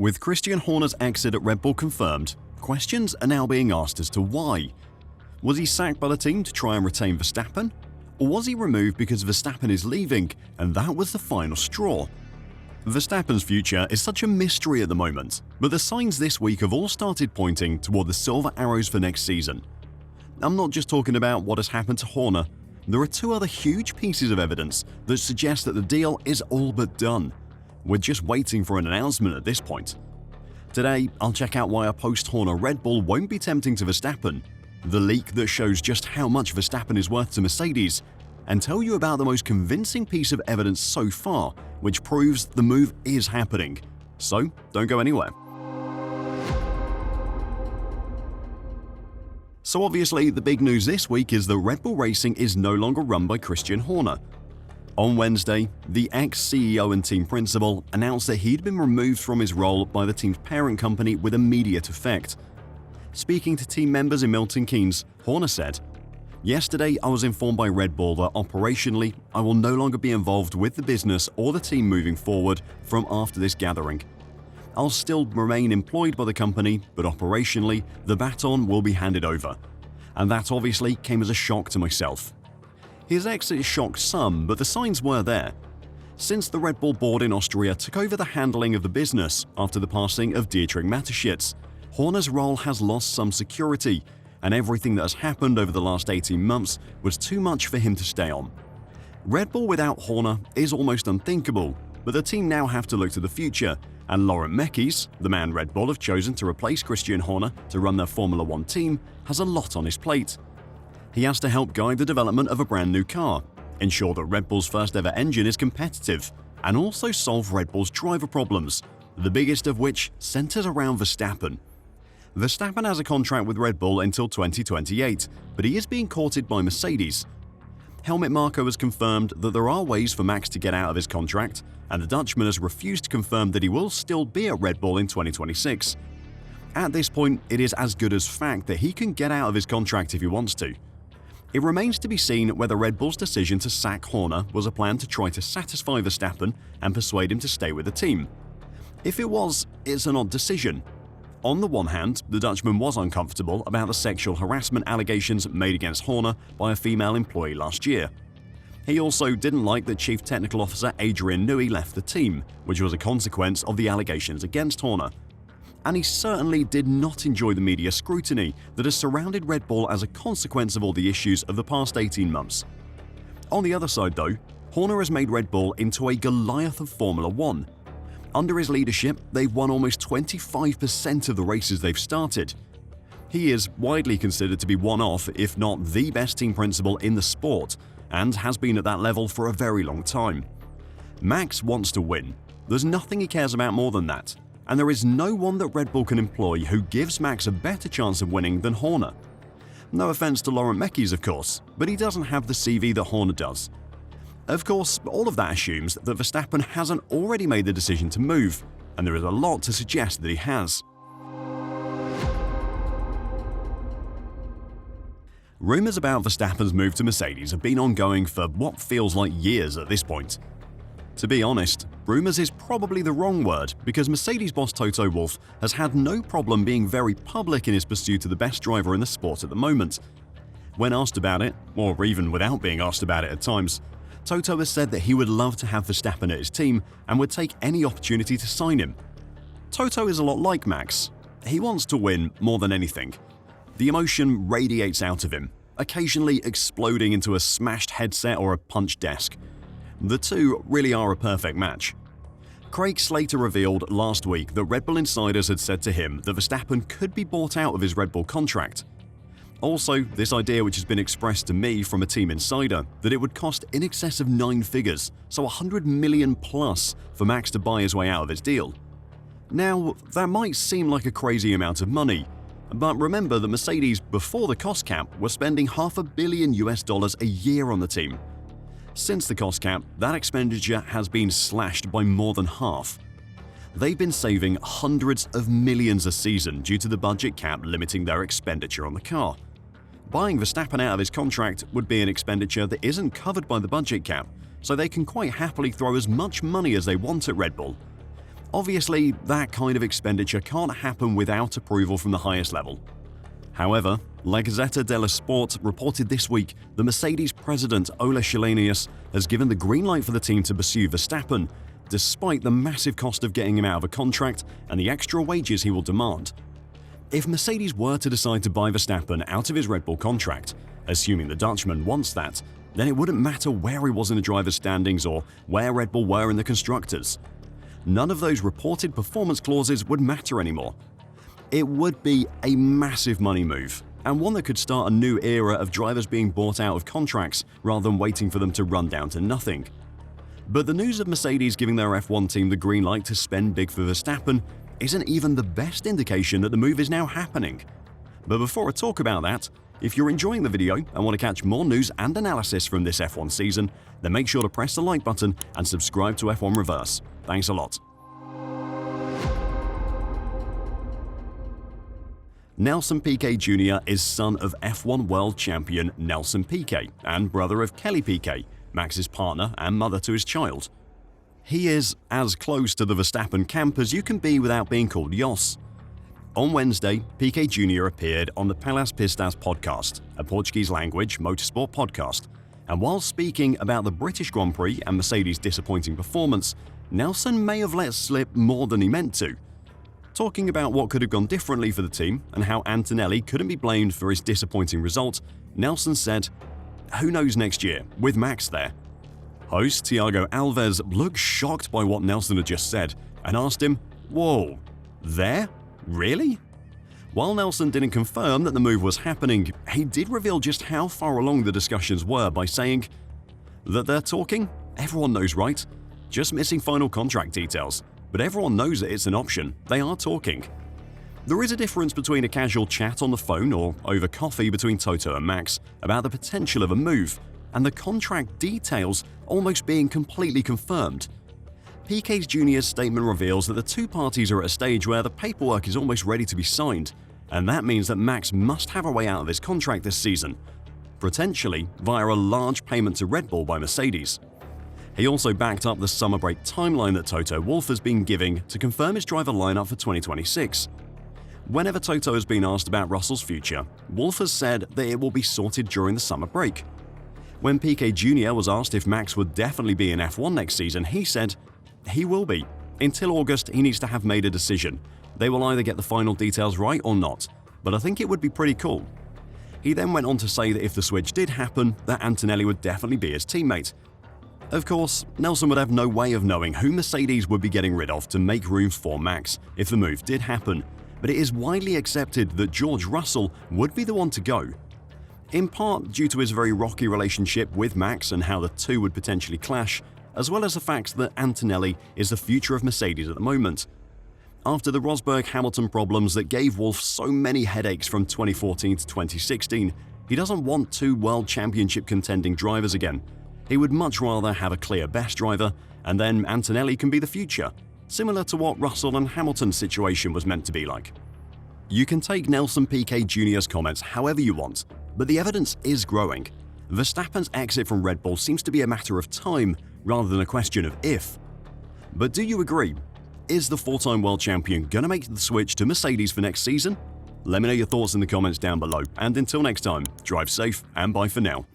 With Christian Horner's exit at Red Bull confirmed, questions are now being asked as to why. Was he sacked by the team to try and retain Verstappen? Or was he removed because Verstappen is leaving and that was the final straw? Verstappen's future is such a mystery at the moment, but the signs this week have all started pointing toward the silver arrows for next season. I'm not just talking about what has happened to Horner. There are two other huge pieces of evidence that suggest that the deal is all but done. We're just waiting for an announcement at this point. Today, I'll check out why a post-Horner Red Bull won't be tempting to Verstappen, the leak that shows just how much Verstappen is worth to Mercedes, and tell you about the most convincing piece of evidence so far which proves the move is happening. So, don't go anywhere. So obviously, the big news this week is that Red Bull Racing is no longer run by Christian Horner. On Wednesday, the ex-CEO and team principal announced that he'd been removed from his role by the team's parent company with immediate effect. Speaking to team members in Milton Keynes, Horner said, "Yesterday, I was informed by Red Bull that operationally, I will no longer be involved with the business or the team moving forward from after this gathering. I'll still remain employed by the company, but operationally, the baton will be handed over." And that obviously came as a shock to myself. His exit shocked some, but the signs were there. Since the Red Bull board in Austria took over the handling of the business after the passing of Dietrich Mateschitz, Horner's role has lost some security, and everything that has happened over the last 18 months was too much for him to stay on. Red Bull without Horner is almost unthinkable, but the team now have to look to the future, and Laurent Mekies, the man Red Bull have chosen to replace Christian Horner to run their Formula One team, has a lot on his plate. He has to help guide the development of a brand new car, ensure that Red Bull's first ever engine is competitive, and also solve Red Bull's driver problems, the biggest of which centers around Verstappen. Verstappen has a contract with Red Bull until 2028, but he is being courted by Mercedes. Helmut Marko has confirmed that there are ways for Max to get out of his contract, and the Dutchman has refused to confirm that he will still be at Red Bull in 2026. At this point, it is as good as fact that he can get out of his contract if he wants to. It remains to be seen whether Red Bull's decision to sack Horner was a plan to try to satisfy Verstappen and persuade him to stay with the team. If it was, it's an odd decision. On the one hand, the Dutchman was uncomfortable about the sexual harassment allegations made against Horner by a female employee last year. He also didn't like that Chief Technical Officer Adrian Newey left the team, which was a consequence of the allegations against Horner. And he certainly did not enjoy the media scrutiny that has surrounded Red Bull as a consequence of all the issues of the past 18 months. On the other side though, Horner has made Red Bull into a Goliath of Formula One. Under his leadership, they've won almost 25% of the races they've started. He is widely considered to be one of, if not the best team principal in the sport, and has been at that level for a very long time. Max wants to win. There's nothing he cares about more than that, and there is no one that Red Bull can employ who gives Max a better chance of winning than Horner. No offense to Laurent Mekies, of course, but he doesn't have the CV that Horner does. Of course, all of that assumes that Verstappen hasn't already made the decision to move, and there is a lot to suggest that he has. Rumors about Verstappen's move to Mercedes have been ongoing for what feels like years at this point. To be honest, rumors is probably the wrong word because Mercedes boss Toto Wolff has had no problem being very public in his pursuit of the best driver in the sport at the moment. When asked about it, or even without being asked about it at times, Toto has said that he would love to have Verstappen at his team and would take any opportunity to sign him. Toto is a lot like Max. He wants to win more than anything. The emotion radiates out of him, occasionally exploding into a smashed headset or a punch desk. The two really are a perfect match. Craig Slater revealed last week that Red Bull insiders had said to him that Verstappen could be bought out of his Red Bull contract. Also, this idea which has been expressed to me from a team insider that it would cost in excess of 9 figures, so 100 million plus for Max to buy his way out of his deal. Now, that might seem like a crazy amount of money, but remember that Mercedes before the cost cap were spending $500 million a year on the team. Since the cost cap, that expenditure has been slashed by more than half. They've been saving hundreds of millions a season due to the budget cap limiting their expenditure on the car. Buying Verstappen out of his contract would be an expenditure that isn't covered by the budget cap, so they can quite happily throw as much money as they want at Red Bull. Obviously, that kind of expenditure can't happen without approval from the highest level. However, La Gazzetta dello Sport reported this week that Mercedes president Ola Källenius has given the green light for the team to pursue Verstappen, despite the massive cost of getting him out of a contract and the extra wages he will demand. If Mercedes were to decide to buy Verstappen out of his Red Bull contract, assuming the Dutchman wants that, then it wouldn't matter where he was in the driver's standings or where Red Bull were in the constructors. None of those reported performance clauses would matter anymore. It would be a massive money move, and one that could start a new era of drivers being bought out of contracts rather than waiting for them to run down to nothing. But the news of Mercedes giving their F1 team the green light to spend big for Verstappen isn't even the best indication that the move is now happening. But before I talk about that, if you're enjoying the video and want to catch more news and analysis from this F1 season, then make sure to press the like button and subscribe to F1 Reverse. Thanks a lot. Nelson Piquet Jr. is son of F1 world champion Nelson Piquet and brother of Kelly Piquet, Max's partner and mother to his child. He is as close to the Verstappen camp as you can be without being called Jos. On Wednesday, Piquet Jr. appeared on the Pelas Pistas podcast, a Portuguese-language motorsport podcast, and while speaking about the British Grand Prix and Mercedes' disappointing performance, Nelson may have let slip more than he meant to. Talking about what could have gone differently for the team and how Antonelli couldn't be blamed for his disappointing result, Nelson said, "Who knows next year, with Max there." Host Tiago Alves looked shocked by what Nelson had just said and asked him, "Whoa, there? Really?" While Nelson didn't confirm that the move was happening, he did reveal just how far along the discussions were by saying that they're talking. Everyone knows, right? Just missing final contract details. But everyone knows that it's an option. They are talking. There is a difference between a casual chat on the phone or over coffee between Toto and Max about the potential of a move, and the contract details almost being completely confirmed. Piquet Jr.'s statement reveals that the two parties are at a stage where the paperwork is almost ready to be signed, and that means that Max must have a way out of his contract this season, potentially via a large payment to Red Bull by Mercedes. He also backed up the summer break timeline that Toto Wolff has been giving to confirm his driver lineup for 2026. Whenever Toto has been asked about Russell's future, Wolff has said that it will be sorted during the summer break. When Piquet Jr. was asked if Max would definitely be in F1 next season, he said, "He will be. Until August, he needs to have made a decision. They will either get the final details right or not, but I think it would be pretty cool." He then went on to say that if the switch did happen, that Antonelli would definitely be his teammate. Of course, Nelson would have no way of knowing who Mercedes would be getting rid of to make room for Max if the move did happen, but it is widely accepted that George Russell would be the one to go. In part due to his very rocky relationship with Max and how the two would potentially clash, as well as the fact that Antonelli is the future of Mercedes at the moment. After the Rosberg-Hamilton problems that gave Wolff so many headaches from 2014 to 2016, he doesn't want two World Championship contending drivers again. He would much rather have a clear best driver, and then Antonelli can be the future, similar to what Russell and Hamilton's situation was meant to be like. You can take Nelson Piquet Jr.'s comments however you want, but the evidence is growing. Verstappen's exit from Red Bull seems to be a matter of time rather than a question of if. But do you agree? Is the four-time world champion going to make the switch to Mercedes for next season? Let me know your thoughts in the comments down below, and until next time, drive safe and bye for now.